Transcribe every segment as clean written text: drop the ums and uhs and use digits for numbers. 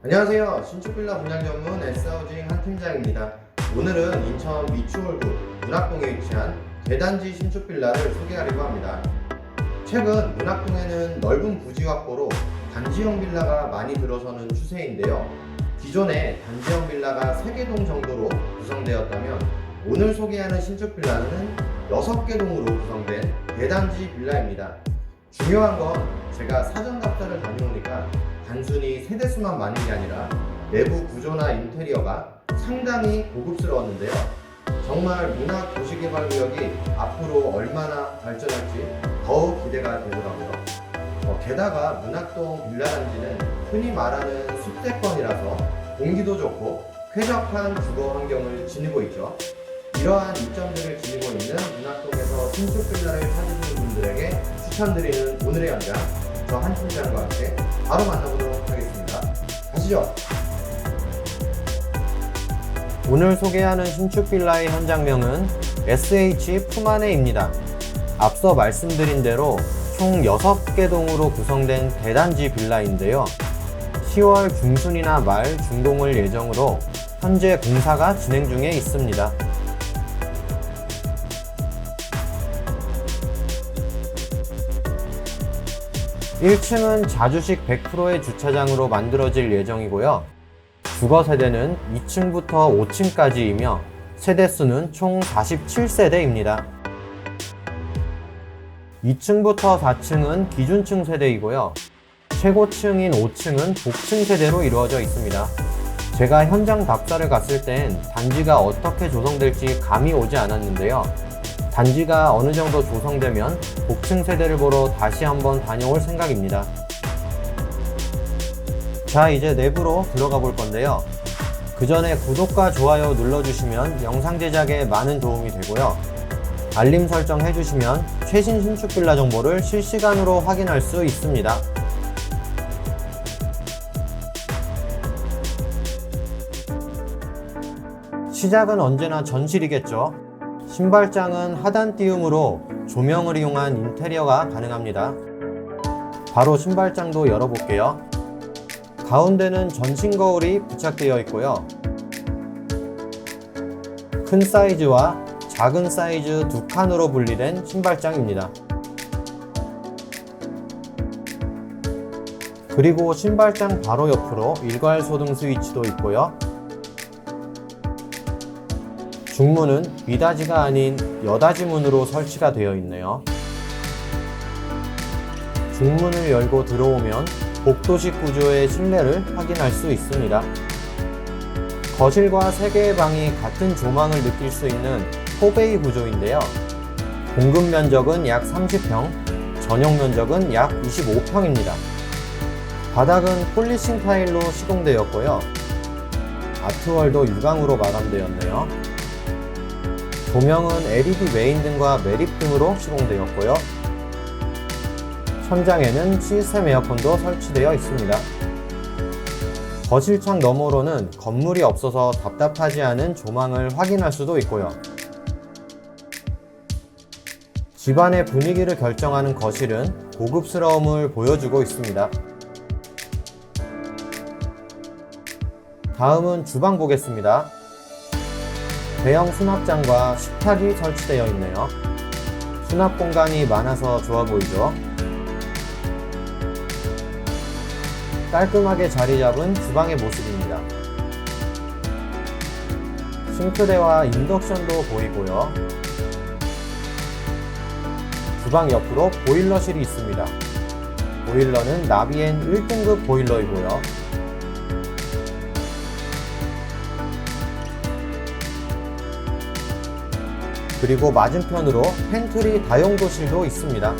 안녕하세요. 신축빌라 분양 전문 S하우징 한 팀장입니다. 오늘은 인천 미추홀구 문학동에 위치한 대단지 신축빌라를 소개하려고 합니다. 최근 문학동에는 넓은 부지 확보로 단지형 빌라가 많이 들어서는 추세인데요. 기존에 단지형 빌라가 3개 동 정도로 구성되었다면 오늘 소개하는 신축빌라는 6개 동으로 구성된 대단지 빌라입니다. 중요한 건 제가 사전 답사를 다녀오니까 단순히 세대수만 많은 게 아니라 내부 구조나 인테리어가 상당히 고급스러웠는데요. 정말 문학 도시개발구역이 앞으로 얼마나 발전할지 더욱 기대가 되더라고요. 게다가 문학동 빌라단지는 흔히 말하는 숲대권이라서 공기도 좋고 쾌적한 주거 환경을 지니고 있죠. 이러한 이점들을 지니고 있는 문학동에서 신축 빌라를 찾으시는 분들에게 추천드리는 오늘의 현장, 저 한 팀장과 함께 바로 만나보도록 하겠습니다. 가시죠. 오늘 소개하는 신축 빌라의 현장명은 SH 푸마네입니다. 앞서 말씀드린 대로 총 6개 동으로 구성된 대단지 빌라인데요. 10월 중순이나 말 준공을 예정으로 현재 공사가 진행 중에 있습니다. 1층은 자주식 100%의 주차장으로 만들어질 예정이고요. 주거 세대는 2층부터 5층까지이며 세대수는 총 47세대입니다. 2층부터 4층은 기준층 세대이고요. 최고층인 5층은 복층 세대로 이루어져 있습니다. 제가 현장 답사를 갔을 땐 단지가 어떻게 조성될지 감이 오지 않았는데요. 단지가 어느 정도 조성되면 복층 세대를 보러 다시 한번 다녀올 생각입니다. 자, 이제 내부로 들어가 볼 건데요. 그 전에 구독과 좋아요 눌러주시면 영상 제작에 많은 도움이 되고요. 알림 설정 해주시면 최신 신축 빌라 정보를 실시간으로 확인할 수 있습니다. 시작은 언제나 전실이겠죠. 신발장은 하단 띄움으로 조명을 이용한 인테리어가 가능합니다. 바로 신발장도 열어볼게요. 가운데는 전신 거울이 부착되어 있고요. 큰 사이즈와 작은 사이즈 두 칸으로 분리된 신발장입니다. 그리고 신발장 바로 옆으로 일괄 소등 스위치도 있고요. 중문은 미닫이가 아닌 여닫이 문으로 설치가 되어 있네요. 중문을 열고 들어오면 복도식 구조의 실내를 확인할 수 있습니다. 거실과 3개의 방이 같은 조망을 느낄 수 있는 4베이 구조인데요. 공급 면적은 약 30평, 전용 면적은 약 25평입니다. 바닥은 폴리싱 타일로 시공되었고요. 아트월도 유광으로 마감되었네요. 조명은 LED 메인 등과 매립 등으로 시공되었고요. 천장에는 시스템 에어컨도 설치되어 있습니다. 거실창 너머로는 건물이 없어서 답답하지 않은 조망을 확인할 수도 있고요. 집안의 분위기를 결정하는 거실은 고급스러움을 보여주고 있습니다. 다음은 주방 보겠습니다. 대형 수납장과 식탁이 설치되어 있네요. 수납 공간이 많아서 좋아 보이죠? 깔끔하게 자리 잡은 주방의 모습입니다. 싱크대와 인덕션도 보이고요. 주방 옆으로 보일러실이 있습니다. 보일러는 나비엔 1등급 보일러이고요. 그리고 맞은편으로 팬트리 다용도실도 있습니다.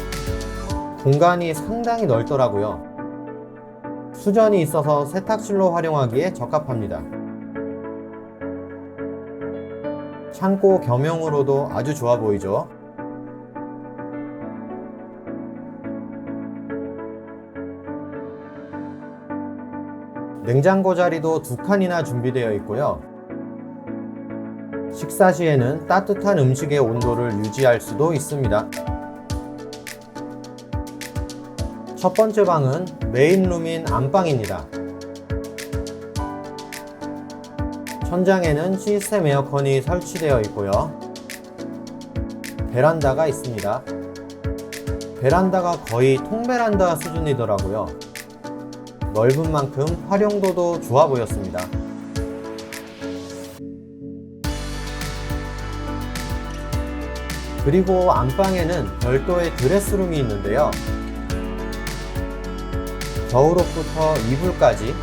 공간이 상당히 넓더라고요. 수전이 있어서 세탁실로 활용하기에 적합합니다. 창고 겸용으로도 아주 좋아 보이죠? 냉장고 자리도 2칸이나 준비되어 있고요. 식사 시에는 따뜻한 음식의 온도를 유지할 수도 있습니다. 첫 번째 방은 메인룸인 안방입니다. 천장에는 시스템 에어컨이 설치되어 있고요. 베란다가 있습니다. 베란다가 거의 통베란다 수준이더라고요. 넓은 만큼 활용도도 좋아 보였습니다. 그리고 안방에는 별도의 드레스룸이 있는데요. 겨울옷부터 이불까지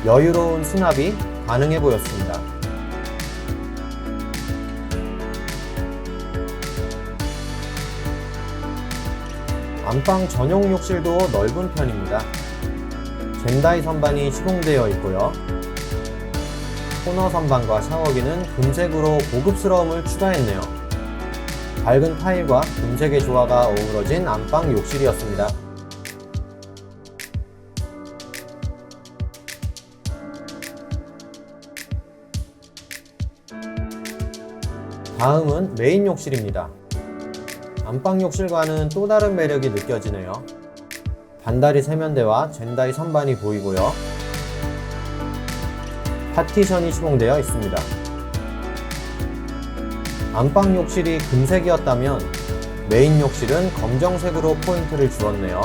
여유로운 수납이 가능해 보였습니다. 안방 전용 욕실도 넓은 편입니다. 젠다이 선반이 시공되어 있고요. 코너 선반과 샤워기는 금색으로 고급스러움을 추가했네요. 밝은 타일과 금색의 조화가 어우러진 안방 욕실이었습니다. 다음은 메인 욕실입니다. 안방 욕실과는 또 다른 매력이 느껴지네요. 반다리 세면대와 젠다이 선반이 보이고요. 파티션이 시공되어 있습니다. 안방 욕실이 금색이었다면 메인 욕실은 검정색으로 포인트를 주었네요.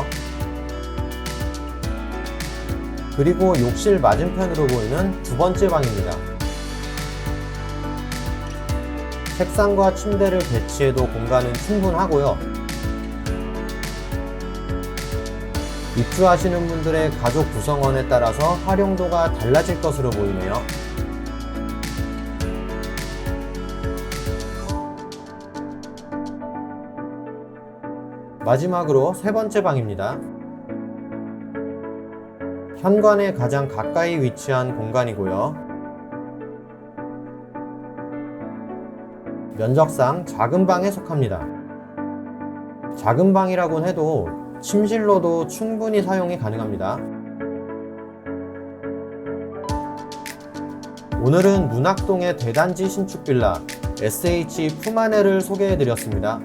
그리고 욕실 맞은편으로 보이는 두 번째 방입니다. 책상과 침대를 배치해도 공간은 충분하고요. 입주하시는 분들의 가족 구성원에 따라서 활용도가 달라질 것으로 보이네요. 마지막으로 세 번째 방입니다. 현관에 가장 가까이 위치한 공간이고요. 면적상 작은 방에 속합니다. 작은 방이라곤 해도 침실로도 충분히 사용이 가능합니다. 오늘은 문학동의 대단지 신축 빌라 SH 푸마네를 소개해드렸습니다.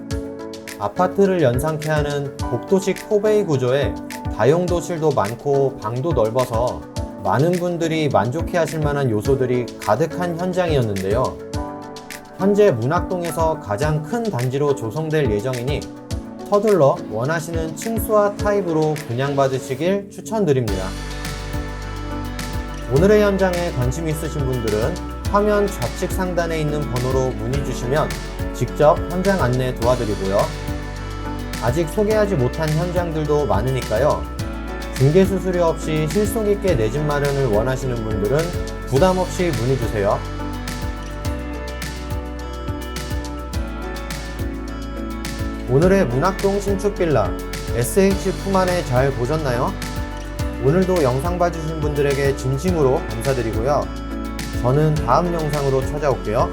아파트를 연상케 하는 복도식 포베이 구조에 다용도실도 많고 방도 넓어서 많은 분들이 만족해 하실 만한 요소들이 가득한 현장이었는데요. 현재 문학동에서 가장 큰 단지로 조성될 예정이니 서둘러 원하시는 층수와 타입으로 분양받으시길 추천드립니다. 오늘의 현장에 관심 있으신 분들은 화면 좌측 상단에 있는 번호로 문의 주시면 직접 현장 안내 도와드리고요. 아직 소개하지 못한 현장들도 많으니까요. 중개 수수료 없이 실속 있게 내 집 마련을 원하시는 분들은 부담 없이 문의 주세요. 오늘의 문학동 신축 빌라 SH 푸마네 잘 보셨나요? 오늘도 영상 봐주신 분들에게 진심으로 감사드리고요. 저는 다음 영상으로 찾아올게요.